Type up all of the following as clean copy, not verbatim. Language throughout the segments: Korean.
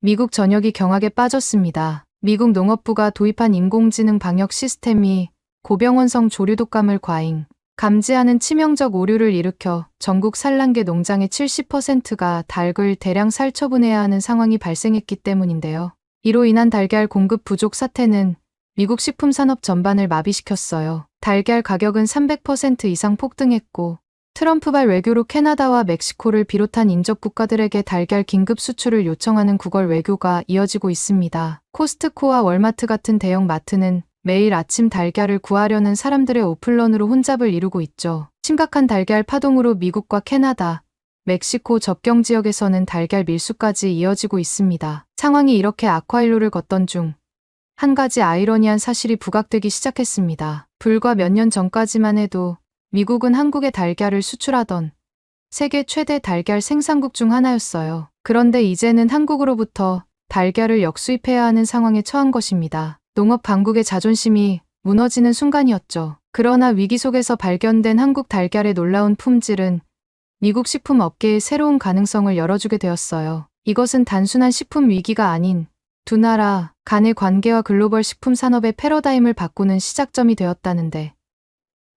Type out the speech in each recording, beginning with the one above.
미국 전역이 경악에 빠졌습니다. 미국 농업부가 도입한 인공지능 방역 시스템이 고병원성 조류 독감을 과잉, 감지하는 치명적 오류를 일으켜 전국 산란계 농장의 70%가 닭을 대량 살처분해야 하는 상황이 발생했기 때문인데요. 이로 인한 달걀 공급 부족 사태는 미국 식품산업 전반을 마비시켰어요. 달걀 가격은 300% 이상 폭등했고 트럼프발 외교로 캐나다와 멕시코를 비롯한 인접 국가들에게 달걀 긴급 수출을 요청하는 구걸 외교가 이어지고 있습니다. 코스트코와 월마트 같은 대형 마트는 매일 아침 달걀을 구하려는 사람들의 오플런으로 혼잡을 이루고 있죠. 심각한 달걀 파동으로 미국과 캐나다, 멕시코 접경 지역에서는 달걀 밀수까지 이어지고 있습니다. 상황이 이렇게 악화일로를 걷던 중 한 가지 아이러니한 사실이 부각되기 시작했습니다. 불과 몇 년 전까지만 해도 미국은 한국에 달걀을 수출하던 세계 최대 달걀 생산국 중 하나였어요. 그런데 이제는 한국으로부터 달걀을 역수입해야 하는 상황에 처한 것입니다. 농업 당국의 자존심이 무너지는 순간이었죠. 그러나 위기 속에서 발견된 한국 달걀의 놀라운 품질은 미국 식품 업계에 새로운 가능성을 열어주게 되었어요. 이것은 단순한 식품 위기가 아닌 두 나라 간의 관계와 글로벌 식품 산업의 패러다임을 바꾸는 시작점이 되었다는데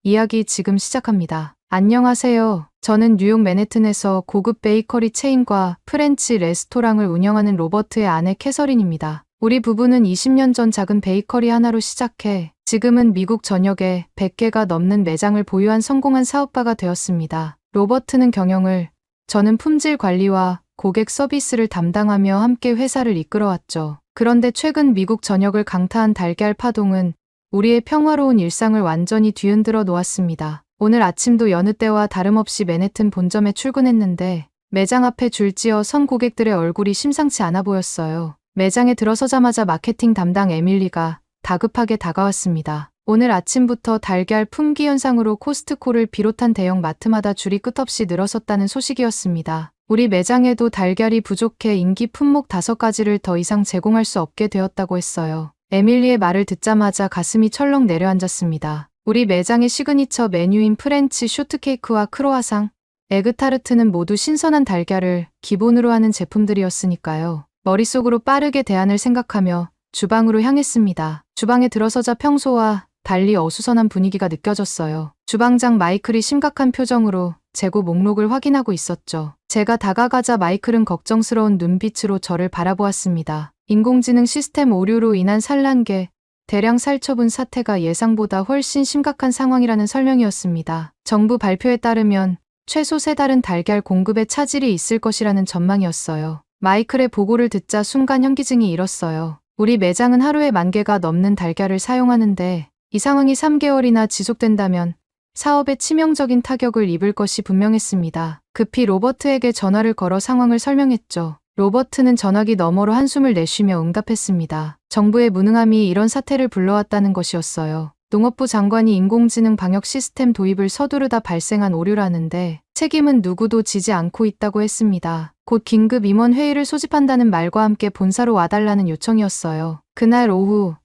이야기 지금 시작합니다. 안녕하세요. 저는 뉴욕 맨해튼에서 고급 베이커리 체인과 프렌치 레스토랑을 운영하는 로버트의 아내 캐서린입니다. 우리 부부는 20년 전 작은 베이커리 하나로 시작해 지금은 미국 전역에 100개가 넘는 매장을 보유한 성공한 사업가가 되었습니다. 로버트는 경영을, 저는 품질 관리와 고객 서비스를 담당하며 함께 회사를 이끌어왔죠. 그런데 최근 미국 전역을 강타한 달걀 파동은 우리의 평화로운 일상을 완전히 뒤흔들어 놓았습니다. 오늘 아침도 여느 때와 다름없이 맨해튼 본점에 출근했는데 매장 앞에 줄지어 선 고객들의 얼굴이 심상치 않아 보였어요. 매장에 들어서자마자 마케팅 담당 에밀리가 다급하게 다가왔습니다. 오늘 아침부터 달걀 품귀 현상으로 코스트코를 비롯한 대형 마트마다 줄이 끝없이 늘어섰다는 소식이었습니다. 우리 매장에도 달걀이 부족해 인기 품목 5가지를 더 이상 제공할 수 없게 되었다고 했어요. 에밀리의 말을 듣자마자 가슴이 철렁 내려앉았습니다. 우리 매장의 시그니처 메뉴인 프렌치 쇼트케이크와 크로아상, 에그타르트는 모두 신선한 달걀을 기본으로 하는 제품들이었으니까요. 머릿속으로 빠르게 대안을 생각하며 주방으로 향했습니다. 주방에 들어서자 평소와 달리 어수선한 분위기가 느껴졌어요. 주방장 마이클이 심각한 표정으로 재고 목록을 확인하고 있었죠. 제가 다가가자 마이클은 걱정스러운 눈빛으로 저를 바라보았습니다. 인공지능 시스템 오류로 인한 산란계, 대량 살처분 사태가 예상보다 훨씬 심각한 상황이라는 설명이었습니다. 정부 발표에 따르면 최소 3달은 달걀 공급에 차질이 있을 것이라는 전망이었어요. 마이클의 보고를 듣자 순간 현기증이 일었어요. 우리 매장은 하루에 10,000개가 넘는 달걀을 사용하는데 이 상황이 3개월이나 지속된다면 사업에 치명적인 타격을 입을 것이 분명했습니다. 급히 로버트에게 전화를 걸어 상황을 설명했죠. 로버트는 전화기 너머로 한숨을 내쉬며 응답했습니다. 정부의 무능함이 이런 사태를 불러왔다는 것이었어요. 농업부 장관이 인공지능 방역 시스템 도입을 서두르다 발생한 오류라는데 책임은 누구도 지지 않고 있다고 했습니다. 곧 긴급 임원 회의를 소집한다는 말과 함께 본사로 와달라는 요청이었어요. 그날 오후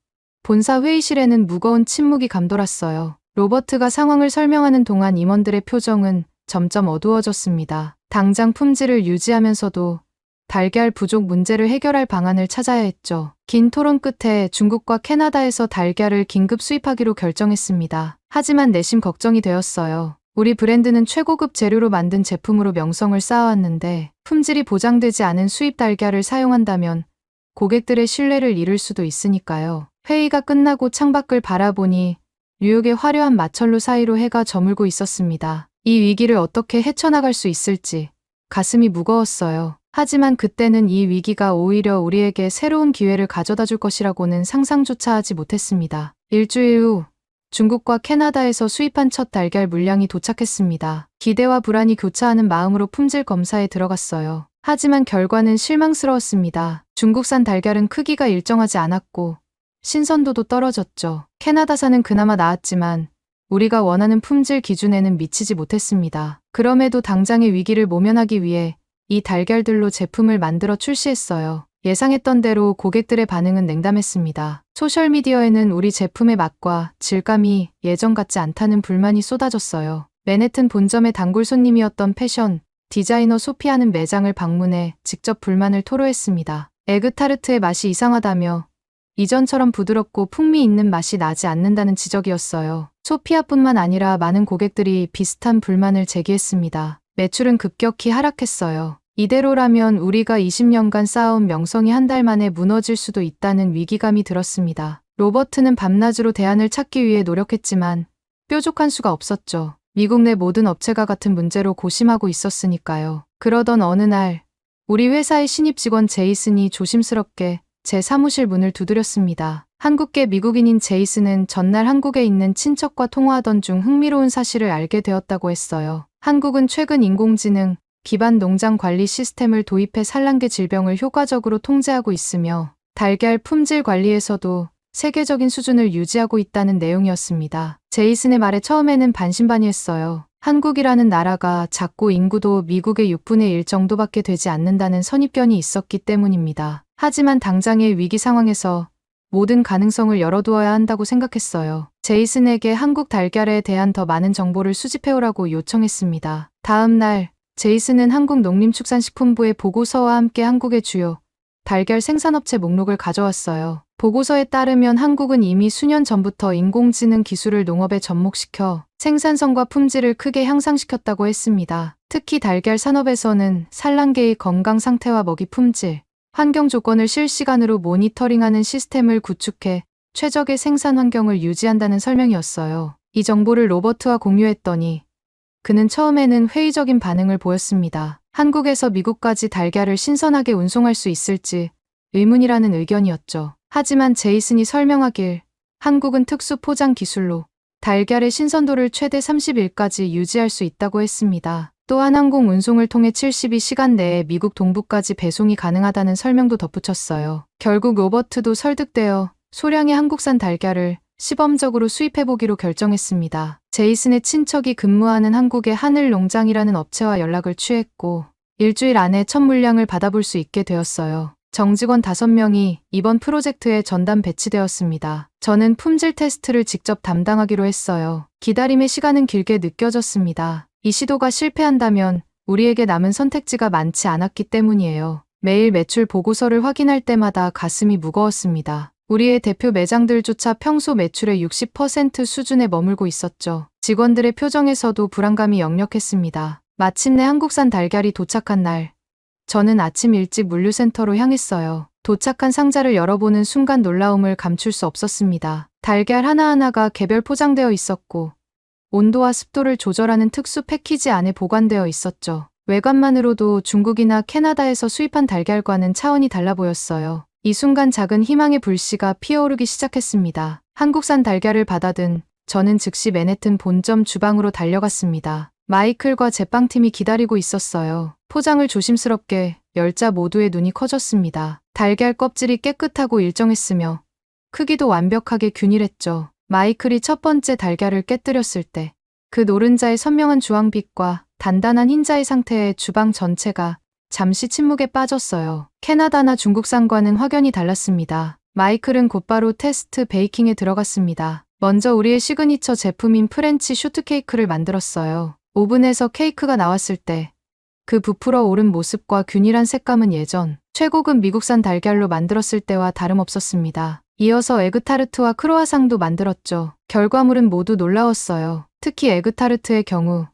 본사 회의실에는 무거운 침묵이 감돌았어요. 로버트가 상황을 설명하는 동안 임원들의 표정은 점점 어두워졌습니다. 당장 품질을 유지하면서도 달걀 부족 문제를 해결할 방안을 찾아야 했죠. 긴 토론 끝에 중국과 캐나다에서 달걀을 긴급 수입하기로 결정했습니다. 하지만 내심 걱정이 되었어요. 우리 브랜드는 최고급 재료로 만든 제품으로 명성을 쌓아왔는데 품질이 보장되지 않은 수입 달걀을 사용한다면 고객들의 신뢰를 잃을 수도 있으니까요. 회의가 끝나고 창밖을 바라보니 뉴욕의 화려한 마천루 사이로 해가 저물고 있었습니다. 이 위기를 어떻게 헤쳐나갈 수 있을지 가슴이 무거웠어요. 하지만 그때는 이 위기가 오히려 우리에게 새로운 기회를 가져다 줄 것이라고는 상상조차 하지 못했습니다. 일주일 후 중국과 캐나다에서 수입한 첫 달걀 물량이 도착했습니다. 기대와 불안이 교차하는 마음으로 품질 검사에 들어갔어요. 하지만 결과는 실망스러웠습니다. 중국산 달걀은 크기가 일정하지 않았고 신선도도 떨어졌죠. 캐나다산은 그나마 나았지만 우리가 원하는 품질 기준에는 미치지 못했습니다. 그럼에도 당장의 위기를 모면하기 위해 이 달걀들로 제품을 만들어 출시했어요. 예상했던 대로 고객들의 반응은 냉담했습니다. 소셜미디어에는 우리 제품의 맛과 질감이 예전 같지 않다는 불만이 쏟아졌어요. 맨해튼 본점의 단골 손님이었던 패션 디자이너 소피아는 매장을 방문해 직접 불만을 토로했습니다. 에그타르트의 맛이 이상하다며 이전처럼 부드럽고 풍미 있는 맛이 나지 않는다는 지적이었어요. 소피아뿐만 아니라 많은 고객들이 비슷한 불만을 제기했습니다. 매출은 급격히 하락했어요. 이대로라면 우리가 20년간 쌓아온 명성이 한 달 만에 무너질 수도 있다는 위기감이 들었습니다. 로버트는 밤낮으로 대안을 찾기 위해 노력했지만 뾰족한 수가 없었죠. 미국 내 모든 업체가 같은 문제로 고심하고 있었으니까요. 그러던 어느 날 우리 회사의 신입 직원 제이슨이 조심스럽게 제 사무실 문을 두드렸습니다. 한국계 미국인인 제이슨은 전날 한국에 있는 친척과 통화하던 중 흥미로운 사실을 알게 되었다고 했어요. 한국은 최근 인공지능 기반 농장 관리 시스템을 도입해 산란계 질병을 효과적으로 통제하고 있으며 달걀 품질 관리에서도 세계적인 수준을 유지하고 있다는 내용이었습니다. 제이슨의 말에 처음에는 반신반의했어요. 한국이라는 나라가 작고 인구도 미국의 6분의 1 정도밖에 되지 않는다는 선입견이 있었기 때문입니다. 하지만 당장의 위기 상황에서 모든 가능성을 열어두어야 한다고 생각했어요. 제이슨에게 한국 달걀에 대한 더 많은 정보를 수집해오라고 요청했습니다. 다음 날 제이슨은 한국농림축산식품부의 보고서와 함께 한국의 주요 달걀 생산업체 목록을 가져왔어요. 보고서에 따르면 한국은 이미 수년 전부터 인공지능 기술을 농업에 접목시켜 생산성과 품질을 크게 향상시켰다고 했습니다. 특히 달걀 산업에서는 산란계의 건강 상태와 먹이 품질, 환경 조건을 실시간으로 모니터링하는 시스템을 구축해 최적의 생산 환경을 유지한다는 설명이었어요. 이 정보를 로버트와 공유했더니 그는 처음에는 회의적인 반응을 보였습니다. 한국에서 미국까지 달걀을 신선하게 운송할 수 있을지 의문이라는 의견이었죠. 하지만 제이슨이 설명하길 한국은 특수 포장 기술로 달걀의 신선도를 최대 30일까지 유지할 수 있다고 했습니다. 또한 항공 운송을 통해 72시간 내에 미국 동부까지 배송이 가능하다는 설명도 덧붙였어요. 결국 로버트도 설득되어 소량의 한국산 달걀을 시범적으로 수입해보기로 결정했습니다. 제이슨의 친척이 근무하는 한국의 하늘농장이라는 업체와 연락을 취했고 일주일 안에 첫 물량을 받아볼 수 있게 되었어요. 정직원 5명이 이번 프로젝트에 전담 배치되었습니다. 저는 품질 테스트를 직접 담당하기로 했어요. 기다림의 시간은 길게 느껴졌습니다. 이 시도가 실패한다면 우리에게 남은 선택지가 많지 않았기 때문이에요. 매일 매출 보고서를 확인할 때마다 가슴이 무거웠습니다. 우리의 대표 매장들조차 평소 매출의 60% 수준에 머물고 있었죠. 직원들의 표정에서도 불안감이 역력했습니다. 마침내 한국산 달걀이 도착한 날, 저는 아침 일찍 물류센터로 향했어요. 도착한 상자를 열어보는 순간 놀라움을 감출 수 없었습니다. 달걀 하나하나가 개별 포장되어 있었고 온도와 습도를 조절하는 특수 패키지 안에 보관되어 있었죠. 외관만으로도 중국이나 캐나다에서 수입한 달걀과는 차원이 달라 보였어요. 이 순간 작은 희망의 불씨가 피어오르기 시작했습니다. 한국산 달걀을 받아든 저는 즉시 맨해튼 본점 주방으로 달려갔습니다. 마이클과 제빵팀이 기다리고 있었어요. 포장을 조심스럽게 열자 모두의 눈이 커졌습니다. 달걀 껍질이 깨끗하고 일정했으며 크기도 완벽하게 균일했죠. 마이클이 첫 번째 달걀을 깨뜨렸을 때 그 노른자의 선명한 주황빛과 단단한 흰자의 상태에 주방 전체가 잠시 침묵에 빠졌어요. 캐나다나 중국산과는 확연히 달랐습니다. 마이클은 곧바로 테스트 베이킹에 들어갔습니다. 먼저 우리의 시그니처 제품인 프렌치 쇼트케이크를 만들었어요. 오븐에서 케이크가 나왔을 때 그 부풀어 오른 모습과 균일한 색감은 예전 최고급 미국산 달걀로 만들었을 때와 다름없었습니다. 이어서 에그타르트와 크로아상도 만들었죠. 결과물은 모두 놀라웠어요. 특히 에그타르트의 경우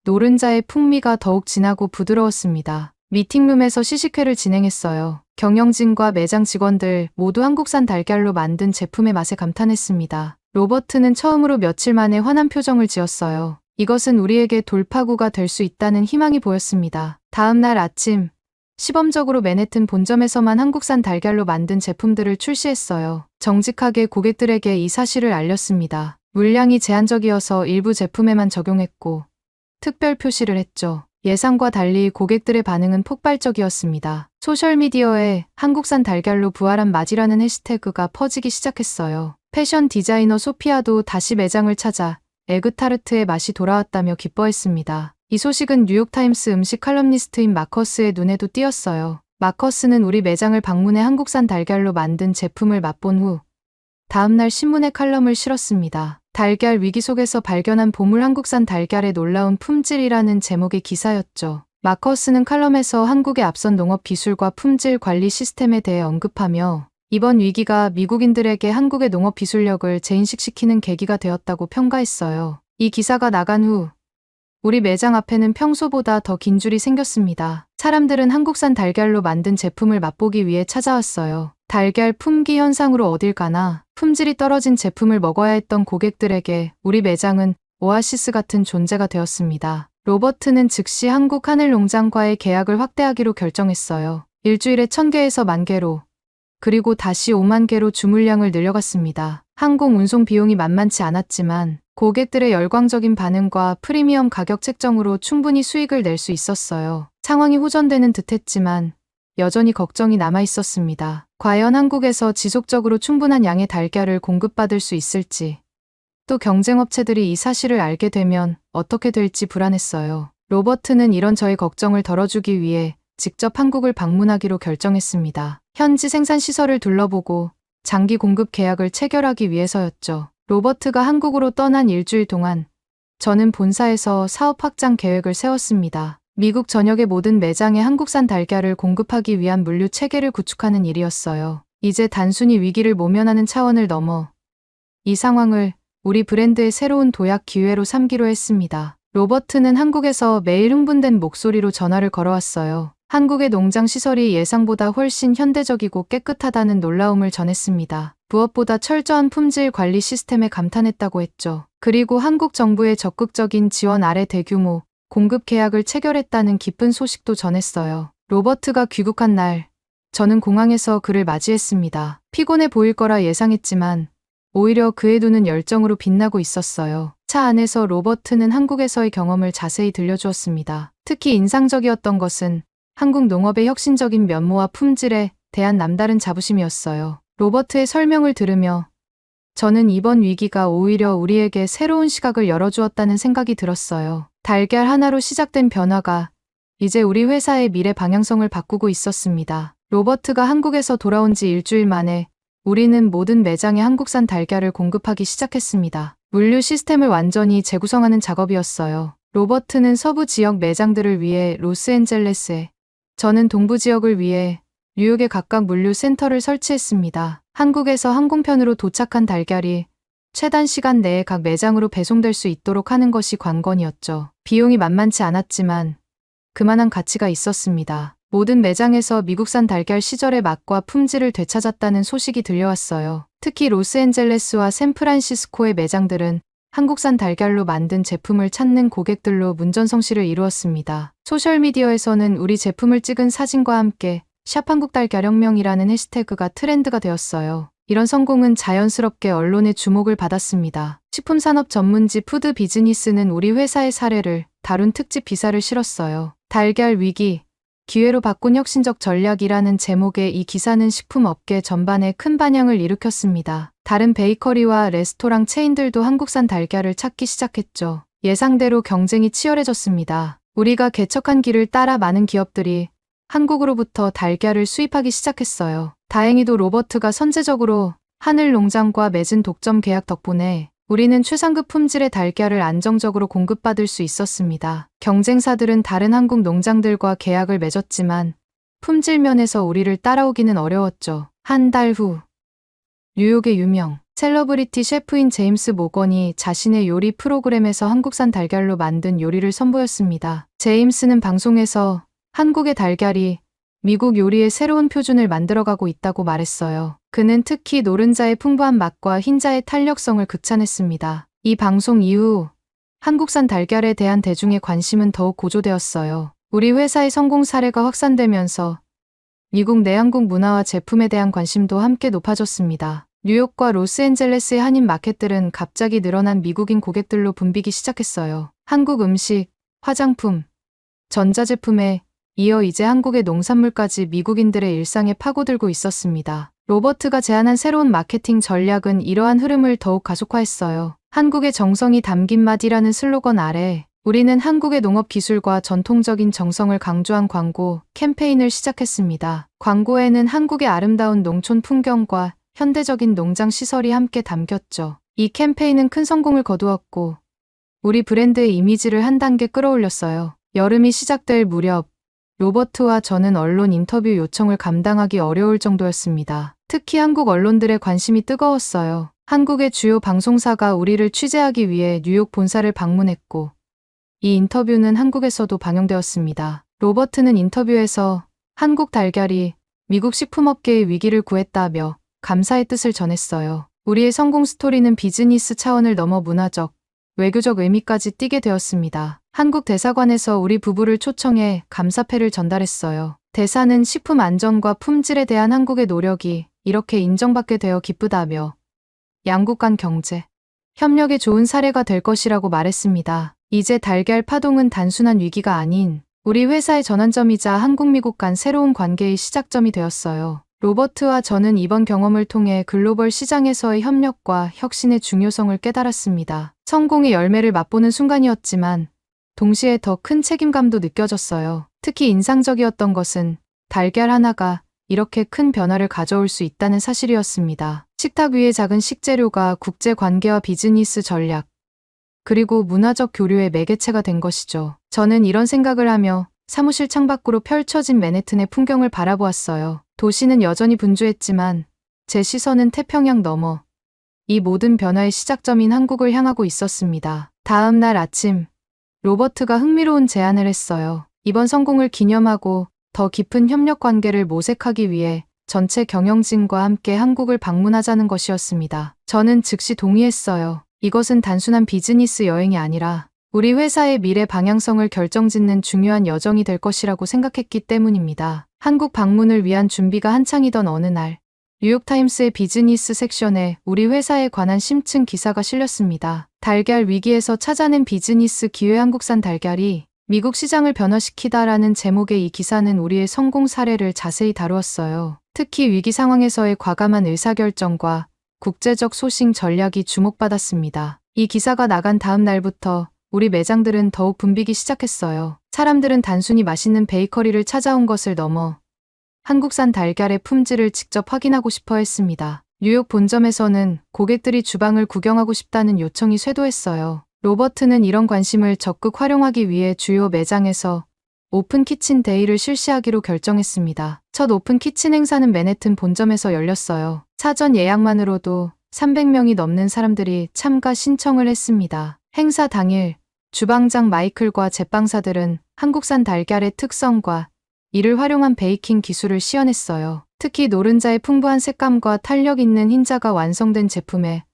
노른자의 풍미가 더욱 진하고 부드러웠습니다. 미팅룸에서 시식회를 진행했어요. 경영진과 매장 직원들 모두 한국산 달걀로 만든 제품의 맛에 감탄했습니다. 로버트는 처음으로 며칠 만에 환한 표정을 지었어요. 이것은 우리에게 돌파구가 될 수 있다는 희망이 보였습니다. 다음 날 아침, 시범적으로 맨해튼 본점에서만 한국산 달걀로 만든 제품들을 출시했어요. 정직하게 고객들에게 이 사실을 알렸습니다. 물량이 제한적이어서 일부 제품에만 적용했고 특별 표시를 했죠. 예상과 달리 고객들의 반응은 폭발적이었습니다. 소셜미디어에 한국산 달걀로 부활한 맛이라는 해시태그가 퍼지기 시작했어요. 패션 디자이너 소피아도 다시 매장을 찾아 에그타르트의 맛이 돌아왔다며 기뻐했습니다. 이 소식은 뉴욕타임스 음식 칼럼니스트인 마커스의 눈에도 띄었어요. 마커스는 우리 매장을 방문해 한국산 달걀로 만든 제품을 맛본 후 다음날 신문에 칼럼을 실었습니다. 달걀 위기 속에서 발견한 보물 한국산 달걀의 놀라운 품질이라는 제목의 기사였죠. 마커스는 칼럼에서 한국의 앞선 농업 기술과 품질 관리 시스템에 대해 언급하며 이번 위기가 미국인들에게 한국의 농업 기술력을 재인식시키는 계기가 되었다고 평가했어요. 이 기사가 나간 후 우리 매장 앞에는 평소보다 더 긴 줄이 생겼습니다. 사람들은 한국산 달걀로 만든 제품을 맛보기 위해 찾아왔어요. 달걀 품귀 현상으로 어딜 가나 품질이 떨어진 제품을 먹어야 했던 고객들에게 우리 매장은 오아시스 같은 존재가 되었습니다. 로버트는 즉시 한국 하늘농장과의 계약을 확대하기로 결정했어요. 일주일에 1000개에서 10,000개로, 그리고 다시 50,000개로 주물량을 늘려갔습니다. 항공 운송 비용이 만만치 않았지만 고객들의 열광적인 반응과 프리미엄 가격 책정으로 충분히 수익을 낼 수 있었어요. 상황이 호전되는 듯했지만 여전히 걱정이 남아 있었습니다. 과연 한국에서 지속적으로 충분한 양의 달걀을 공급받을 수 있을지, 또 경쟁업체들이 이 사실을 알게 되면 어떻게 될지 불안했어요. 로버트는 이런 저의 걱정을 덜어주기 위해 직접 한국을 방문하기로 결정했습니다. 현지 생산시설을 둘러보고 장기 공급 계약을 체결하기 위해서였죠. 로버트가 한국으로 떠난 일주일 동안 저는 본사에서 사업 확장 계획을 세웠습니다. 미국 전역의 모든 매장에 한국산 달걀을 공급하기 위한 물류 체계를 구축하는 일이었어요. 이제 단순히 위기를 모면하는 차원을 넘어 이 상황을 우리 브랜드의 새로운 도약 기회로 삼기로 했습니다. 로버트는 한국에서 매일 흥분된 목소리로 전화를 걸어왔어요. 한국의 농장 시설이 예상보다 훨씬 현대적이고 깨끗하다는 놀라움을 전했습니다. 무엇보다 철저한 품질 관리 시스템에 감탄했다고 했죠. 그리고 한국 정부의 적극적인 지원 아래 대규모 공급 계약을 체결했다는 기쁜 소식도 전했어요. 로버트가 귀국한 날, 저는 공항에서 그를 맞이했습니다. 피곤해 보일 거라 예상했지만 오히려 그의 눈은 열정으로 빛나고 있었어요. 차 안에서 로버트는 한국에서의 경험을 자세히 들려주었습니다. 특히 인상적이었던 것은 한국 농업의 혁신적인 면모와 품질에 대한 남다른 자부심이었어요. 로버트의 설명을 들으며 저는 이번 위기가 오히려 우리에게 새로운 시각을 열어주었다는 생각이 들었어요. 달걀 하나로 시작된 변화가 이제 우리 회사의 미래 방향성을 바꾸고 있었습니다. 로버트가 한국에서 돌아온 지 일주일 만에 우리는 모든 매장에 한국산 달걀을 공급하기 시작했습니다. 물류 시스템을 완전히 재구성하는 작업이었어요. 로버트는 서부 지역 매장들을 위해 로스앤젤레스에, 저는 동부 지역을 위해 뉴욕에 각각 물류 센터를 설치했습니다. 한국에서 항공편으로 도착한 달걀이 최단 시간 내에 각 매장으로 배송될 수 있도록 하는 것이 관건이었죠. 비용이 만만치 않았지만 그만한 가치가 있었습니다. 모든 매장에서 미국산 달걀 시절의 맛과 품질을 되찾았다는 소식이 들려왔어요. 특히 로스앤젤레스와 샌프란시스코의 매장들은 한국산 달걀로 만든 제품을 찾는 고객들로 문전성시를 이루었습니다. 소셜미디어에서는 우리 제품을 찍은 사진과 함께 샵 한국달걀혁명이라는 해시태그가 트렌드가 되었어요. 이런 성공은 자연스럽게 언론의 주목을 받았습니다. 식품산업 전문지 푸드 비즈니스는 우리 회사의 사례를 다룬 특집 기사를 실었어요. 달걀 위기, 기회로 바꾼 혁신적 전략이라는 제목의 이 기사는 식품업계 전반에 큰 반향을 일으켰습니다. 다른 베이커리와 레스토랑 체인들도 한국산 달걀을 찾기 시작했죠. 예상대로 경쟁이 치열해졌습니다. 우리가 개척한 길을 따라 많은 기업들이 한국으로부터 달걀을 수입하기 시작했어요. 다행히도 로버트가 선제적으로 하늘농장과 맺은 독점 계약 덕분에 우리는 최상급 품질의 달걀을 안정적으로 공급받을 수 있었습니다. 경쟁사들은 다른 한국 농장들과 계약을 맺었지만 품질 면에서 우리를 따라오기는 어려웠죠. 한 달 후, 뉴욕의 유명 셀러브리티 셰프인 제임스 모건이 자신의 요리 프로그램에서 한국산 달걀로 만든 요리를 선보였습니다. 제임스는 방송에서 한국의 달걀이 미국 요리의 새로운 표준을 만들어가고 있다고 말했어요. 그는 특히 노른자의 풍부한 맛과 흰자의 탄력성을 극찬했습니다. 이 방송 이후 한국산 달걀에 대한 대중의 관심은 더욱 고조되었어요. 우리 회사의 성공 사례가 확산되면서 미국 내 한국 문화와 제품에 대한 관심도 함께 높아졌습니다. 뉴욕과 로스앤젤레스의 한인 마켓들은 갑자기 늘어난 미국인 고객들로 붐비기 시작했어요. 한국 음식, 화장품, 전자제품에 이어 이제 한국의 농산물까지 미국인들의 일상에 파고들고 있었습니다. 로버트가 제안한 새로운 마케팅 전략은 이러한 흐름을 더욱 가속화했어요. 한국의 정성이 담긴 맛이라는 슬로건 아래 우리는 한국의 농업 기술과 전통적인 정성을 강조한 광고 캠페인을 시작했습니다. 광고에는 한국의 아름다운 농촌 풍경과 현대적인 농장 시설이 함께 담겼죠. 이 캠페인은 큰 성공을 거두었고 우리 브랜드의 이미지를 한 단계 끌어올렸어요. 여름이 시작될 무렵 로버트와 저는 언론 인터뷰 요청을 감당하기 어려울 정도였습니다. 특히 한국 언론들의 관심이 뜨거웠어요. 한국의 주요 방송사가 우리를 취재하기 위해 뉴욕 본사를 방문했고 이 인터뷰는 한국에서도 방영되었습니다. 로버트는 인터뷰에서 한국 달걀이 미국 식품업계의 위기를 구했다며 감사의 뜻을 전했어요. 우리의 성공 스토리는 비즈니스 차원을 넘어 문화적, 외교적 의미까지 띠게 되었습니다. 한국 대사관에서 우리 부부를 초청해 감사패를 전달했어요. 대사는 식품 안전과 품질에 대한 한국의 노력이 이렇게 인정받게 되어 기쁘다며 양국 간 경제, 협력에 좋은 사례가 될 것이라고 말했습니다. 이제 달걀 파동은 단순한 위기가 아닌 우리 회사의 전환점이자 한국-미국 간 새로운 관계의 시작점이 되었어요. 로버트와 저는 이번 경험을 통해 글로벌 시장에서의 협력과 혁신의 중요성을 깨달았습니다. 성공의 열매를 맛보는 순간이었지만 동시에 더 큰 책임감도 느껴졌어요. 특히 인상적이었던 것은 달걀 하나가 이렇게 큰 변화를 가져올 수 있다는 사실이었습니다. 식탁 위의 작은 식재료가 국제 관계와 비즈니스 전략, 그리고 문화적 교류의 매개체가 된 것이죠. 저는 이런 생각을 하며 사무실 창밖으로 펼쳐진 맨해튼의 풍경을 바라보았어요. 도시는 여전히 분주했지만 제 시선은 태평양 너머 이 모든 변화의 시작점인 한국을 향하고 있었습니다. 다음 날 아침, 로버트가 흥미로운 제안을 했어요. 이번 성공을 기념하고 더 깊은 협력 관계를 모색하기 위해 전체 경영진과 함께 한국을 방문하자는 것이었습니다. 저는 즉시 동의했어요. 이것은 단순한 비즈니스 여행이 아니라 우리 회사의 미래 방향성을 결정짓는 중요한 여정이 될 것이라고 생각했기 때문입니다. 한국 방문을 위한 준비가 한창이던 어느 날, 뉴욕타임스의 비즈니스 섹션에 우리 회사에 관한 심층 기사가 실렸습니다. 달걀 위기에서 찾아낸 비즈니스 기회 한국산 달걀이 미국 시장을 변화시키다라는 제목의 이 기사는 우리의 성공 사례를 자세히 다루었어요. 특히 위기 상황에서의 과감한 의사결정과 국제적 소싱 전략이 주목받았습니다. 이 기사가 나간 다음 날부터 우리 매장들은 더욱 붐비기 시작했어요. 사람들은 단순히 맛있는 베이커리를 찾아온 것을 넘어 한국산 달걀의 품질을 직접 확인하고 싶어 했습니다. 뉴욕 본점에서는 고객들이 주방을 구경하고 싶다는 요청이 쇄도했어요. 로버트는 이런 관심을 적극 활용하기 위해 주요 매장에서 오픈 키친 데이를 실시하기로 결정했습니다. 첫 오픈 키친 행사는 맨해튼 본점에서 열렸어요. 사전 예약만으로도 300명이 넘는 사람들이 참가 신청을 했습니다. 행사 당일 주방장 마이클과 제빵사들은 한국산 달걀의 특성과 이를 활용한 베이킹 기술을 시연했어요. 특히 노른자의 풍부한 색감과 탄력 있는 흰자가 완성된 제품에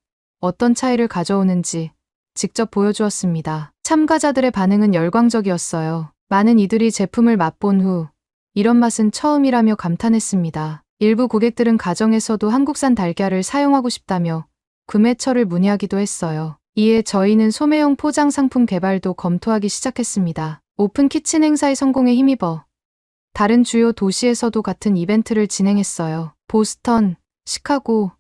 어떤 차이를 가져오는지 직접 보여주었습니다. 참가자들의 반응은 열광적이었어요. 많은 이들이 제품을 맛본 후 이런 맛은 처음이라며 감탄했습니다. 일부 고객들은 가정에서도 한국산 달걀을 사용하고 싶다며 구매처를 문의하기도 했어요. 이에 저희는 소매용 포장 상품 개발도 검토하기 시작했습니다. 오픈 키친 행사의 성공에 힘입어 다른 주요 도시에서도 같은 이벤트를 진행했어요. 보스턴, 시카고,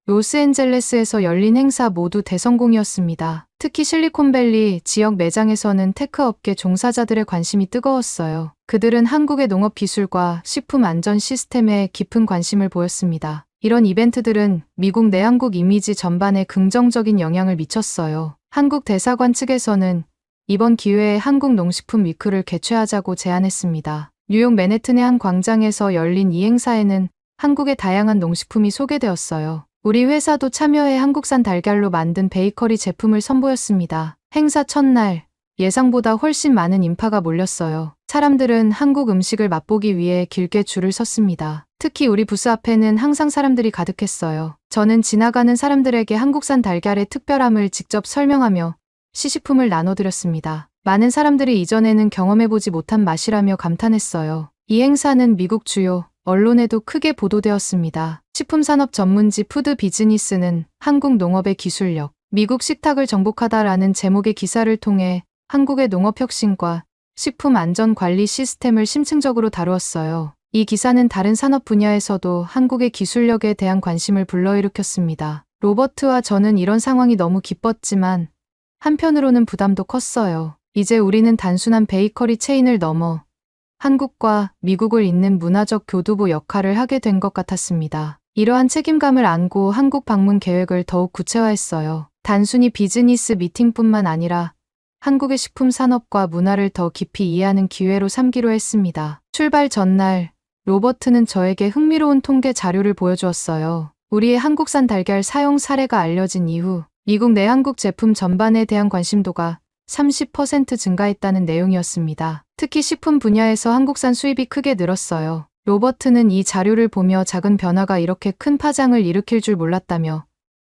로스앤젤레스에서 열린 행사 모두 대성공이었습니다. 특히 실리콘밸리 지역 매장에서는 테크 업계 종사자들의 관심이 뜨거웠어요. 그들은 한국의 농업 기술과 식품 안전 시스템에 깊은 관심을 보였습니다. 이런 이벤트들은 미국 내 한국 이미지 전반에 긍정적인 영향을 미쳤어요. 한국 대사관 측에서는 이번 기회에 한국 농식품 위크를 개최하자고 제안했습니다. 뉴욕 맨해튼의 한 광장에서 열린 이 행사에는 한국의 다양한 농식품이 소개되었어요. 우리 회사도 참여해 한국산 달걀로 만든 베이커리 제품을 선보였습니다. 행사 첫날, 예상보다 훨씬 많은 인파가 몰렸어요. 사람들은 한국 음식을 맛보기 위해 길게 줄을 섰습니다. 특히 우리 부스 앞에는 항상 사람들이 가득했어요. 저는 지나가는 사람들에게 한국산 달걀의 특별함을 직접 설명하며 시식품을 나눠드렸습니다. 많은 사람들이 이전에는 경험해보지 못한 맛이라며 감탄했어요. 이 행사는 미국 주요 언론에도 크게 보도되었습니다. 식품산업 전문지 푸드 비즈니스는 한국 농업의 기술력, 미국 식탁을 정복하다라는 제목의 기사를 통해 한국의 농업 혁신과 식품 안전 관리 시스템을 심층적으로 다루었어요. 이 기사는 다른 산업 분야에서도 한국의 기술력에 대한 관심을 불러일으켰습니다. 로버트와 저는 이런 상황이 너무 기뻤지만 한편으로는 부담도 컸어요. 이제 우리는 단순한 베이커리 체인을 넘어 한국과 미국을 잇는 문화적 교두보 역할을 하게 된 것 같았습니다. 이러한 책임감을 안고 한국 방문 계획을 더욱 구체화했어요. 단순히 비즈니스 미팅뿐만 아니라 한국의 식품 산업과 문화를 더 깊이 이해하는 기회로 삼기로 했습니다. 출발 전날, 로버트는 저에게 흥미로운 통계 자료를 보여주었어요. 우리의 한국산 달걀 사용 사례가 알려진 이후 미국 내 한국 제품 전반에 대한 관심도가 30% 증가했다는 내용이었습니다. 특히 식품 분야에서 한국산 수입이 크게 늘었어요. 로버트는 이 자료를 보며 작은 변화가 이렇게 큰 파장을 일으킬 줄 몰랐다며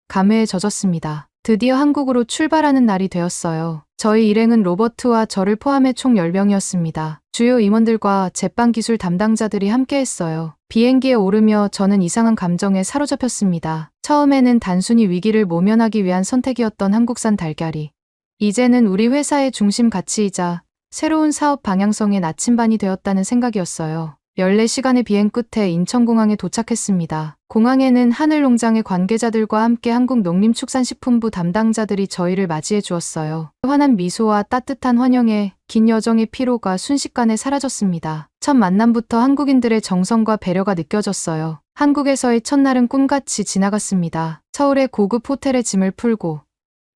감회에 젖었습니다. 드디어 한국으로 출발하는 날이 되었어요. 저희 일행은 로버트와 저를 포함해 총 10명이었습니다. 주요 임원들과 제빵 기술 담당자들이 함께했어요. 비행기에 오르며 저는 이상한 감정에 사로잡혔습니다. 처음에는 단순히 위기를 모면하기 위한 선택이었던 한국산 달걀이 이제는 우리 회사의 중심 가치이자 새로운 사업 방향성의 나침반이 되었다는 생각이었어요. 14시간의 비행 끝에 인천공항에 도착했습니다. 공항에는 하늘농장의 관계자들과 함께 한국농림축산식품부 담당자들이 저희를 맞이해 주었어요. 환한 미소와 따뜻한 환영에 긴 여정의 피로가 순식간에 사라졌습니다. 첫 만남부터 한국인들의 정성과 배려가 느껴졌어요. 한국에서의 첫날은 꿈같이 지나갔습니다. 서울의 고급 호텔에 짐을 풀고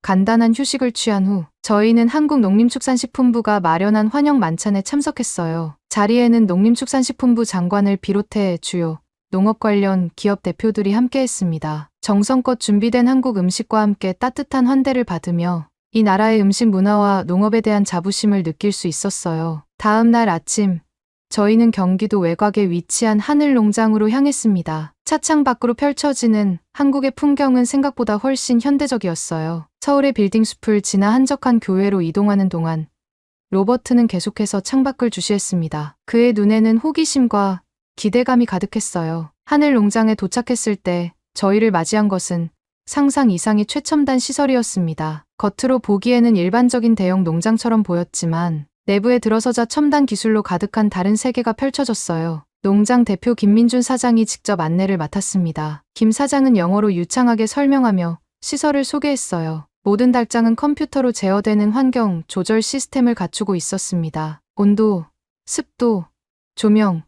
간단한 휴식을 취한 후 저희는 한국농림축산식품부가 마련한 환영 만찬에 참석했어요. 자리에는 농림축산식품부 장관을 비롯해 주요 농업 관련 기업 대표들이 함께했습니다. 정성껏 준비된 한국 음식과 함께 따뜻한 환대를 받으며 이 나라의 음식 문화와 농업에 대한 자부심을 느낄 수 있었어요. 다음 날 아침, 저희는 경기도 외곽에 위치한 하늘농장으로 향했습니다. 차창 밖으로 펼쳐지는 한국의 풍경은 생각보다 훨씬 현대적이었어요. 서울의 빌딩 숲을 지나 한적한 교외로 이동하는 동안 로버트는 계속해서 창밖을 주시했습니다. 그의 눈에는 호기심과 기대감이 가득했어요. 하늘농장에 도착했을 때 저희를 맞이한 것은 상상 이상의 최첨단 시설이었습니다. 겉으로 보기에는 일반적인 대형 농장처럼 보였지만 내부에 들어서자 첨단 기술로 가득한 다른 세계가 펼쳐졌어요. 농장 대표 김민준 사장이 직접 안내를 맡았습니다. 김 사장은 영어로 유창하게 설명하며 시설을 소개했어요. 모든 달장은 컴퓨터로 제어되는 환경 조절 시스템을 갖추고 있었습니다. 온도, 습도, 조명,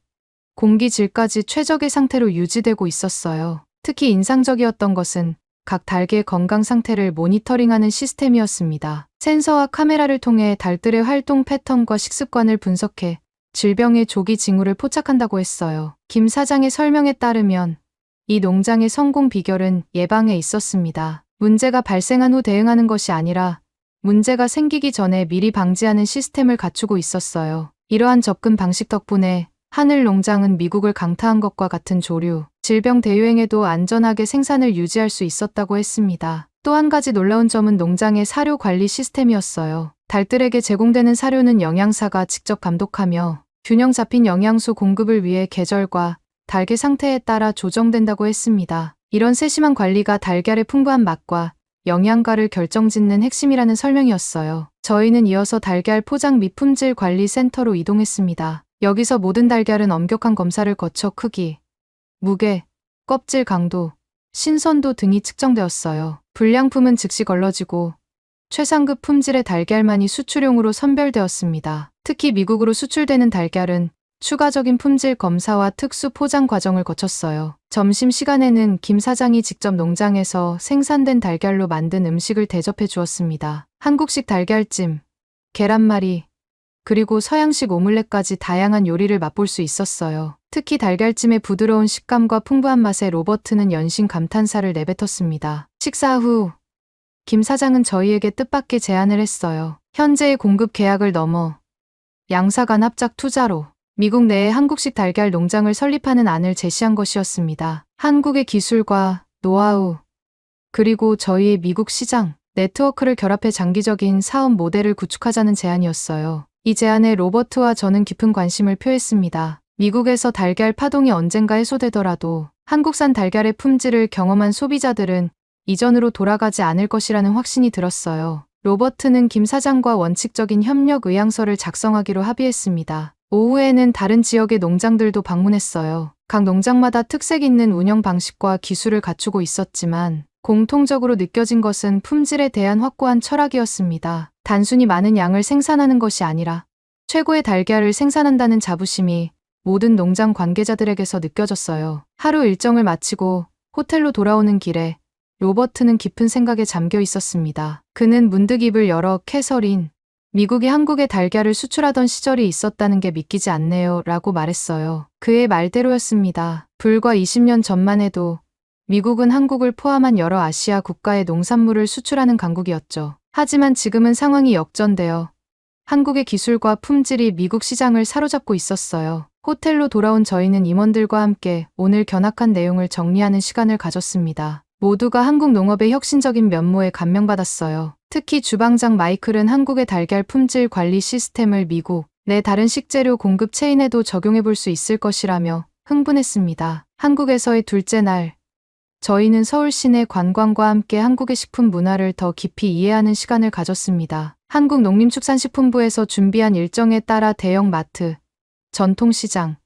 공기 질까지 최적의 상태로 유지되고 있었어요. 특히 인상적이었던 것은 각 달개의 건강 상태를 모니터링하는 시스템이었습니다. 센서와 카메라를 통해 달들의 활동 패턴과 식습관을 분석해 질병의 조기 징후를 포착한다고 했어요. 김 사장의 설명에 따르면 이 농장의 성공 비결은 예방에 있었습니다. 문제가 발생한 후 대응하는 것이 아니라 문제가 생기기 전에 미리 방지하는 시스템을 갖추고 있었어요. 이러한 접근 방식 덕분에 하늘 농장은 미국을 강타한 것과 같은 조류, 질병 대유행에도 안전하게 생산을 유지할 수 있었다고 했습니다. 또 한 가지 놀라운 점은 농장의 사료 관리 시스템이었어요. 달들에게 제공되는 사료는 영양사가 직접 감독하며 균형 잡힌 영양소 공급을 위해 계절과 달걀 상태에 따라 조정된다고 했습니다. 이런 세심한 관리가 달걀의 풍부한 맛과 영양가를 결정짓는 핵심이라는 설명이었어요. 저희는 이어서 달걀 포장 및 품질 관리 센터로 이동했습니다. 여기서 모든 달걀은 엄격한 검사를 거쳐 크기, 무게, 껍질 강도, 신선도 등이 측정되었어요. 불량품은 즉시 걸러지고 최상급 품질의 달걀만이 수출용으로 선별되었습니다. 특히 미국으로 수출되는 달걀은 추가적인 품질 검사와 특수 포장 과정을 거쳤어요. 점심시간에는 김 사장이 직접 농장에서 생산된 달걀로 만든 음식을 대접해 주었습니다. 한국식 달걀찜, 계란말이, 그리고 서양식 오믈렛까지 다양한 요리를 맛볼 수 있었어요. 특히 달걀찜의 부드러운 식감과 풍부한 맛에 로버트는 연신 감탄사를 내뱉었습니다. 식사 후 김 사장은 저희에게 뜻밖의 제안을 했어요. 현재의 공급 계약을 넘어 양사 간 합작 투자로 미국 내에 한국식 달걀 농장을 설립하는 안을 제시한 것이었습니다. 한국의 기술과 노하우, 그리고 저희의 미국 시장, 네트워크를 결합해 장기적인 사업 모델을 구축하자는 제안이었어요. 이 제안에 로버트와 저는 깊은 관심을 표했습니다. 미국에서 달걀 파동이 언젠가 해소되더라도 한국산 달걀의 품질을 경험한 소비자들은 이전으로 돌아가지 않을 것이라는 확신이 들었어요. 로버트는 김 사장과 원칙적인 협력 의향서를 작성하기로 합의했습니다. 오후에는 다른 지역의 농장들도 방문했어요. 각 농장마다 특색 있는 운영 방식과 기술을 갖추고 있었지만 공통적으로 느껴진 것은 품질에 대한 확고한 철학이었습니다. 단순히 많은 양을 생산하는 것이 아니라 최고의 달걀을 생산한다는 자부심이 모든 농장 관계자들에게서 느껴졌어요. 하루 일정을 마치고 호텔로 돌아오는 길에 로버트는 깊은 생각에 잠겨 있었습니다. 그는 문득 입을 열어 캐서린, 미국이 한국에 달걀을 수출하던 시절이 있었다는 게 믿기지 않네요. 라고 말했어요. 그의 말대로였습니다. 불과 20년 전만 해도 미국은 한국을 포함한 여러 아시아 국가의 농산물을 수출하는 강국이었죠. 하지만 지금은 상황이 역전되어 한국의 기술과 품질이 미국 시장을 사로잡고 있었어요. 호텔로 돌아온 저희는 임원들과 함께 오늘 견학한 내용을 정리하는 시간을 가졌습니다. 모두가 한국 농업의 혁신적인 면모에 감명받았어요. 특히 주방장 마이클은 한국의 달걀 품질 관리 시스템을 미국 내 다른 식재료 공급 체인에도 적용해 볼 수 있을 것이라며 흥분했습니다. 한국에서의 둘째 날, 저희는 서울 시내 관광과 함께 한국의 식품 문화를 더 깊이 이해하는 시간을 가졌습니다. 한국농림축산식품부에서 준비한 일정에 따라 대형 마트, 전통시장,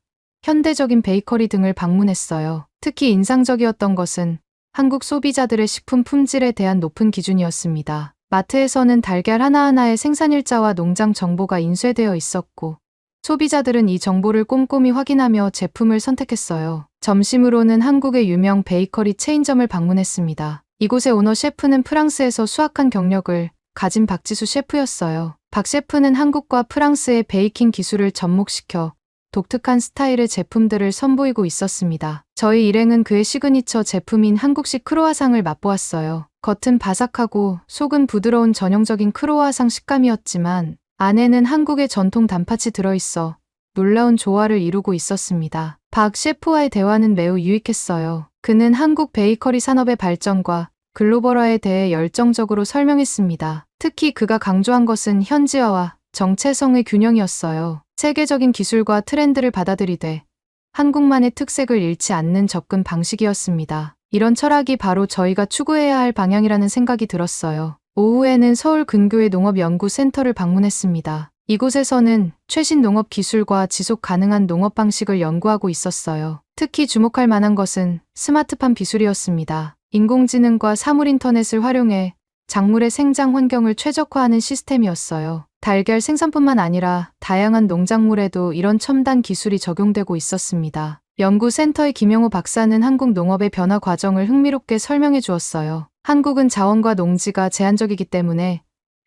현대적인 베이커리 등을 방문했어요. 특히 인상적이었던 것은 한국 소비자들의 식품 품질에 대한 높은 기준이었습니다. 마트에서는 달걀 하나하나의 생산일자와 농장 정보가 인쇄되어 있었고, 소비자들은 이 정보를 꼼꼼히 확인하며 제품을 선택했어요. 점심으로는 한국의 유명 베이커리 체인점을 방문했습니다. 이곳의 오너 셰프는 프랑스에서 수학한 경력을 가진 박지수 셰프였어요. 박 셰프는 한국과 프랑스의 베이킹 기술을 접목시켜 독특한 스타일의 제품들을 선보이고 있었습니다. 저희 일행은 그의 시그니처 제품인 한국식 크로와상을 맛보았어요. 겉은 바삭하고 속은 부드러운 전형적인 크로와상 식감이었지만 안에는 한국의 전통 단팥이 들어있어 놀라운 조화를 이루고 있었습니다. 박 셰프와의 대화는 매우 유익했어요. 그는 한국 베이커리 산업의 발전과 글로벌화에 대해 열정적으로 설명했습니다. 특히 그가 강조한 것은 현지화와 정체성의 균형이었어요. 세계적인 기술과 트렌드를 받아들이되 한국만의 특색을 잃지 않는 접근 방식이었습니다. 이런 철학이 바로 저희가 추구해야 할 방향이라는 생각이 들었어요. 오후에는 서울 근교의 농업연구센터를 방문했습니다. 이곳에서는 최신 농업 기술과 지속 가능한 농업 방식을 연구하고 있었어요. 특히 주목할 만한 것은 스마트팜 기술이었습니다. 인공지능과 사물인터넷을 활용해 작물의 생장 환경을 최적화하는 시스템이었어요. 달걀 생산뿐만 아니라 다양한 농작물에도 이런 첨단 기술이 적용되고 있었습니다. 연구센터의 김영호 박사는 한국 농업의 변화 과정을 흥미롭게 설명해 주었어요. 한국은 자원과 농지가 제한적이기 때문에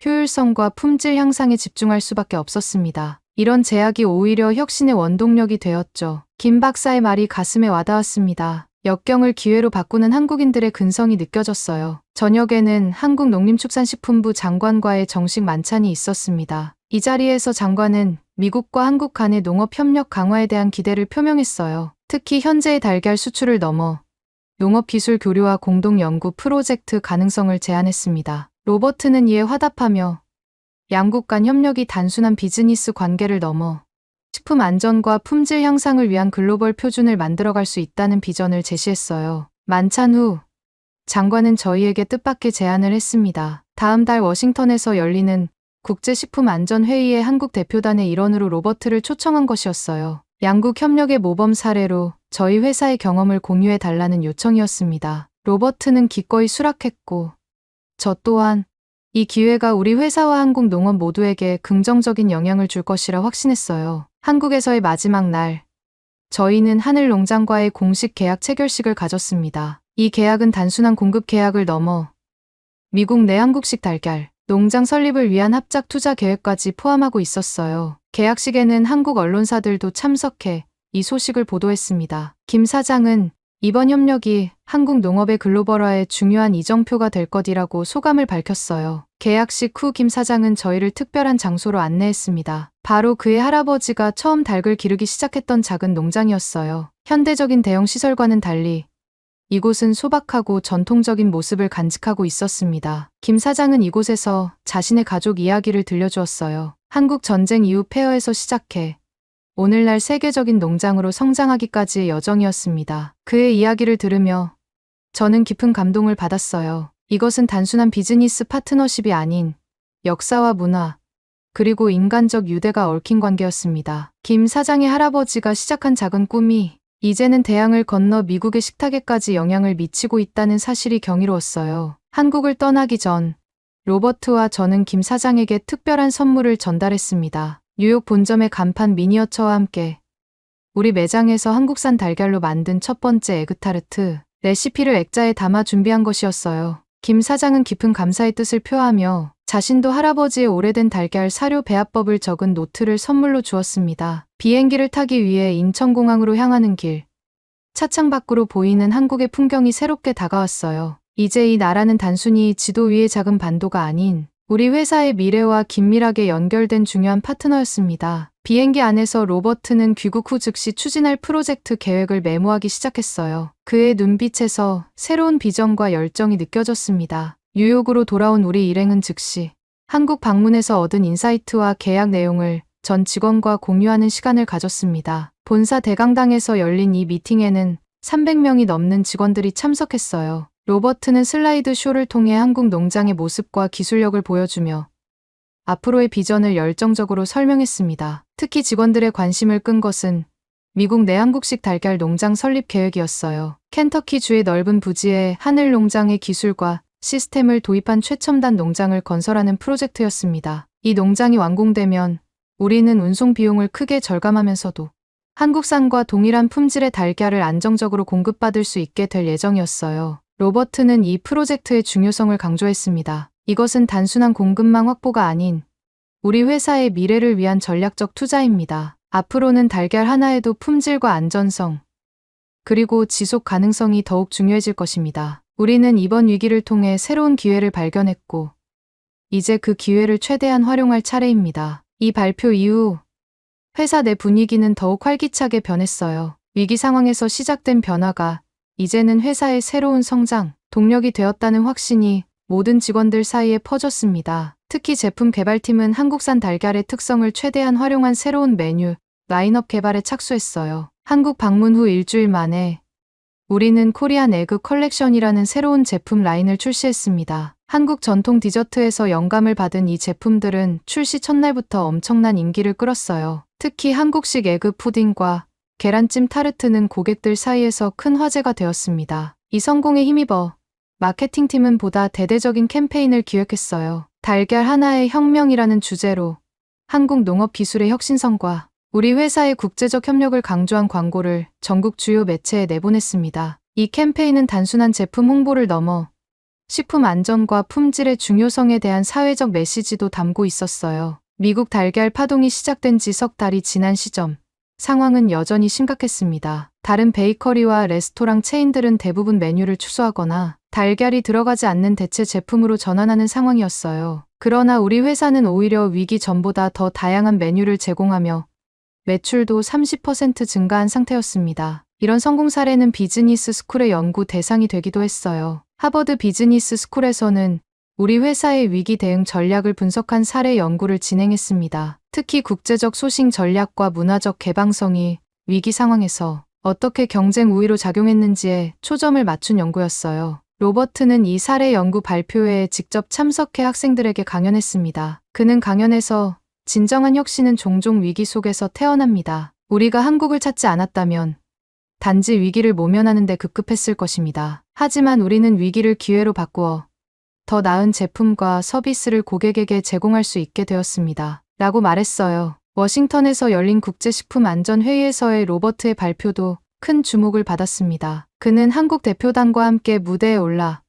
효율성과 품질 향상에 집중할 수밖에 없었습니다. 이런 제약이 오히려 혁신의 원동력이 되었죠. 김 박사의 말이 가슴에 와닿았습니다. 역경을 기회로 바꾸는 한국인들의 근성이 느껴졌어요. 저녁에는 한국농림축산식품부 장관과의 정식 만찬이 있었습니다. 이 자리에서 장관은 미국과 한국 간의 농업 협력 강화에 대한 기대를 표명했어요. 특히 현재의 달걀 수출을 넘어 농업기술 교류와 공동 연구 프로젝트 가능성을 제안했습니다. 로버트는 이에 화답하며 양국 간 협력이 단순한 비즈니스 관계를 넘어 식품 안전과 품질 향상을 위한 글로벌 표준을 만들어갈 수 있다는 비전을 제시했어요. 만찬 후 장관은 저희에게 뜻밖의 제안을 했습니다. 다음 달 워싱턴에서 열리는 국제식품안전회의의 한국 대표단의 일원으로 로버트를 초청한 것이었어요. 양국 협력의 모범 사례로 저희 회사의 경험을 공유해 달라는 요청이었습니다. 로버트는 기꺼이 수락했고 저 또한 이 기회가 우리 회사와 한국 농업 모두에게 긍정적인 영향을 줄 것이라 확신했어요. 한국에서의 마지막 날, 저희는 하늘농장과의 공식 계약 체결식을 가졌습니다. 이 계약은 단순한 공급 계약을 넘어 미국 내 한국식 달걀 농장 설립을 위한 합작 투자 계획까지 포함하고 있었어요. 계약식에는 한국 언론사들도 참석해 이 소식을 보도했습니다. 김 사장은 이번 협력이 한국 농업의 글로벌화에 중요한 이정표가 될 것이라고 소감을 밝혔어요. 계약식 후 김 사장은 저희를 특별한 장소로 안내했습니다. 바로 그의 할아버지가 처음 닭을 기르기 시작했던 작은 농장이었어요. 현대적인 대형 시설과는 달리 이곳은 소박하고 전통적인 모습을 간직하고 있었습니다. 김 사장은 이곳에서 자신의 가족 이야기를 들려주었어요. 한국 전쟁 이후 폐허에서 시작해 오늘날 세계적인 농장으로 성장하기까지의 여정이었습니다. 그의 이야기를 들으며 저는 깊은 감동을 받았어요. 이것은 단순한 비즈니스 파트너십이 아닌 역사와 문화, 그리고 인간적 유대가 얽힌 관계였습니다. 김 사장의 할아버지가 시작한 작은 꿈이 이제는 대양을 건너 미국의 식탁에까지 영향을 미치고 있다는 사실이 경이로웠어요. 한국을 떠나기 전 로버트와 저는 김 사장에게 특별한 선물을 전달했습니다. 뉴욕 본점의 간판 미니어처와 함께 우리 매장에서 한국산 달걀로 만든 첫 번째 에그타르트 레시피를 액자에 담아 준비한 것이었어요. 김 사장은 깊은 감사의 뜻을 표하며 자신도 할아버지의 오래된 달걀 사료 배합법을 적은 노트를 선물로 주었습니다. 비행기를 타기 위해 인천공항으로 향하는 길. 차창 밖으로 보이는 한국의 풍경이 새롭게 다가왔어요. 이제 이 나라는 단순히 지도 위의 작은 반도가 아닌 우리 회사의 미래와 긴밀하게 연결된 중요한 파트너였습니다. 비행기 안에서 로버트는 귀국 후 즉시 추진할 프로젝트 계획을 메모하기 시작했어요. 그의 눈빛에서 새로운 비전과 열정이 느껴졌습니다. 뉴욕으로 돌아온 우리 일행은 즉시 한국 방문에서 얻은 인사이트와 계약 내용을 전 직원과 공유하는 시간을 가졌습니다. 본사 대강당에서 열린 이 미팅에는 300명이 넘는 직원들이 참석했어요. 로버트는 슬라이드 쇼를 통해 한국 농장의 모습과 기술력을 보여주며 앞으로의 비전을 열정적으로 설명했습니다. 특히 직원들의 관심을 끈 것은 미국 내 한국식 달걀 농장 설립 계획이었어요. 켄터키주의 넓은 부지에 하늘 농장의 기술과 시스템을 도입한 최첨단 농장을 건설하는 프로젝트였습니다. 이 농장이 완공되면 우리는 운송 비용을 크게 절감하면서도 한국산과 동일한 품질의 달걀을 안정적으로 공급받을 수 있게 될 예정이었어요. 로버트는 이 프로젝트의 중요성을 강조했습니다. 이것은 단순한 공급망 확보가 아닌 우리 회사의 미래를 위한 전략적 투자입니다. 앞으로는 달걀 하나에도 품질과 안전성, 그리고 지속 가능성이 더욱 중요해질 것입니다. 우리는 이번 위기를 통해 새로운 기회를 발견했고, 이제 그 기회를 최대한 활용할 차례입니다. 이 발표 이후 회사 내 분위기는 더욱 활기차게 변했어요. 위기 상황에서 시작된 변화가 이제는 회사의 새로운 성장, 동력이 되었다는 확신이 모든 직원들 사이에 퍼졌습니다. 특히 제품 개발팀은 한국산 달걀의 특성을 최대한 활용한 새로운 메뉴, 라인업 개발에 착수했어요. 한국 방문 후 일주일 만에 우리는 코리안 에그 컬렉션이라는 새로운 제품 라인을 출시했습니다. 한국 전통 디저트에서 영감을 받은 이 제품들은 출시 첫날부터 엄청난 인기를 끌었어요. 특히 한국식 에그 푸딩과 계란찜 타르트는 고객들 사이에서 큰 화제가 되었습니다. 이 성공에 힘입어 마케팅팀은 보다 대대적인 캠페인을 기획했어요. 달걀 하나의 혁명이라는 주제로 한국 농업 기술의 혁신성과 우리 회사의 국제적 협력을 강조한 광고를 전국 주요 매체에 내보냈습니다. 이 캠페인은 단순한 제품 홍보를 넘어 식품 안전과 품질의 중요성에 대한 사회적 메시지도 담고 있었어요. 미국 달걀 파동이 시작된 지 석 달이 지난 시점, 상황은 여전히 심각했습니다. 다른 베이커리와 레스토랑 체인들은 대부분 메뉴를 축소하거나 달걀이 들어가지 않는 대체 제품으로 전환하는 상황이었어요. 그러나 우리 회사는 오히려 위기 전보다 더 다양한 메뉴를 제공하며 매출도 30% 증가한 상태였습니다. 이런 성공 사례는 비즈니스 스쿨의 연구 대상이 되기도 했어요. 하버드 비즈니스 스쿨에서는 우리 회사의 위기 대응 전략을 분석한 사례 연구를 진행했습니다. 특히 국제적 소싱 전략과 문화적 개방성이 위기 상황에서 어떻게 경쟁 우위로 작용했는지에 초점을 맞춘 연구였어요. 로버트는 이 사례 연구 발표회에 직접 참석해 학생들에게 강연했습니다. 그는 강연에서 진정한 혁신은 종종 위기 속에서 태어납니다. 우리가 한국을 찾지 않았다면 단지 위기를 모면하는 데 급급했을 것입니다. 하지만 우리는 위기를 기회로 바꾸어 더 나은 제품과 서비스를 고객에게 제공할 수 있게 되었습니다. 라고 말했어요. 워싱턴에서 열린 국제식품안전회의에서의 로버트의 발표도 큰 주목을 받았습니다. 그는 한국 대표단과 함께 무대에 올라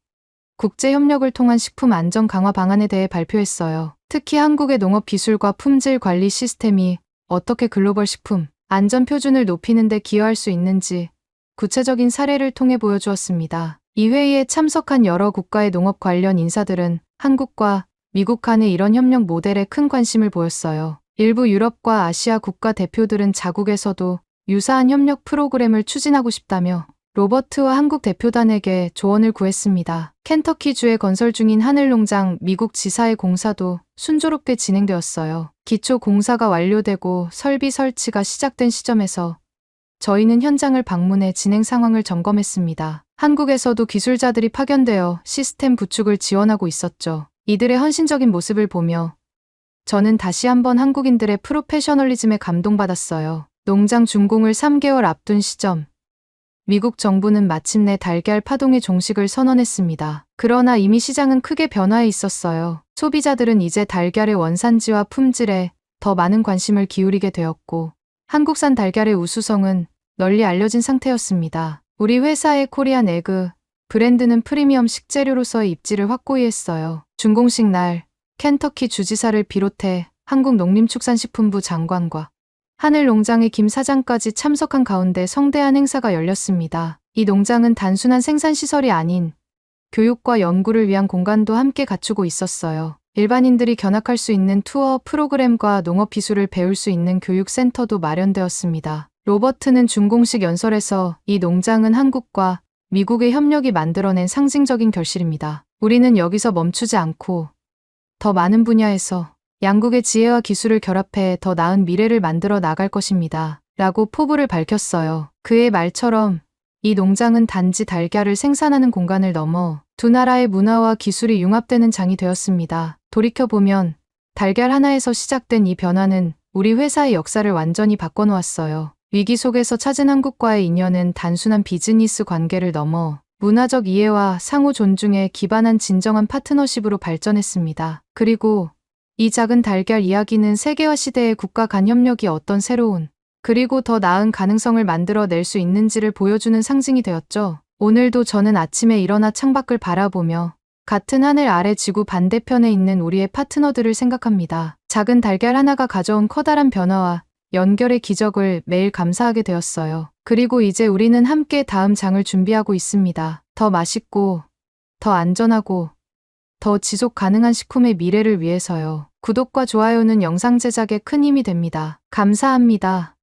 국제협력을 통한 식품 안전 강화 방안에 대해 발표했어요. 특히 한국의 농업 기술과 품질 관리 시스템이 어떻게 글로벌 식품 안전 표준을 높이는 데 기여할 수 있는지 구체적인 사례를 통해 보여주었습니다. 이 회의에 참석한 여러 국가의 농업 관련 인사들은 한국과 미국 간의 이런 협력 모델에 큰 관심을 보였어요. 일부 유럽과 아시아 국가 대표들은 자국에서도 유사한 협력 프로그램을 추진하고 싶다며 로버트와 한국 대표단에게 조언을 구했습니다. 켄터키주에 건설 중인 하늘농장 미국 지사의 공사도 순조롭게 진행되었어요. 기초 공사가 완료되고 설비 설치가 시작된 시점에서 저희는 현장을 방문해 진행 상황을 점검했습니다. 한국에서도 기술자들이 파견되어 시스템 구축을 지원하고 있었죠. 이들의 헌신적인 모습을 보며 저는 다시 한번 한국인들의 프로페셔널리즘에 감동받았어요. 농장 준공을 3개월 앞둔 시점, 미국 정부는 마침내 달걀 파동의 종식을 선언했습니다. 그러나 이미 시장은 크게 변화해 있었어요. 소비자들은 이제 달걀의 원산지와 품질에 더 많은 관심을 기울이게 되었고, 한국산 달걀의 우수성은 널리 알려진 상태였습니다. 우리 회사의 코리안 에그 브랜드는 프리미엄 식재료로서의 입지를 확고히 했어요. 준공식 날, 켄터키 주지사를 비롯해 한국농림축산식품부 장관과 하늘농장의 김 사장까지 참석한 가운데 성대한 행사가 열렸습니다. 이 농장은 단순한 생산시설이 아닌 교육과 연구를 위한 공간도 함께 갖추고 있었어요. 일반인들이 견학할 수 있는 투어 프로그램과 농업 기술을 배울 수 있는 교육센터도 마련되었습니다. 로버트는 준공식 연설에서 이 농장은 한국과 미국의 협력이 만들어낸 상징적인 결실입니다. 우리는 여기서 멈추지 않고 더 많은 분야에서 양국의 지혜와 기술을 결합해 더 나은 미래를 만들어 나갈 것입니다. 라고 포부를 밝혔어요. 그의 말처럼 이 농장은 단지 달걀을 생산하는 공간을 넘어 두 나라의 문화와 기술이 융합되는 장이 되었습니다. 돌이켜보면 달걀 하나에서 시작된 이 변화는 우리 회사의 역사를 완전히 바꿔놓았어요. 위기 속에서 찾은 한국과의 인연은 단순한 비즈니스 관계를 넘어 문화적 이해와 상호 존중에 기반한 진정한 파트너십으로 발전했습니다. 그리고 이 작은 달걀 이야기는 세계화 시대의 국가 간 협력이 어떤 새로운 그리고 더 나은 가능성을 만들어 낼 수 있는지를 보여주는 상징이 되었죠. 오늘도 저는 아침에 일어나 창밖을 바라보며 같은 하늘 아래 지구 반대편에 있는 우리의 파트너들을 생각합니다. 작은 달걀 하나가 가져온 커다란 변화와 연결의 기적을 매일 감사하게 되었어요. 그리고 이제 우리는 함께 다음 장을 준비하고 있습니다. 더 맛있고, 더 안전하고, 더 지속 가능한 식품의 미래를 위해서요. 구독과 좋아요는 영상 제작에 큰 힘이 됩니다. 감사합니다.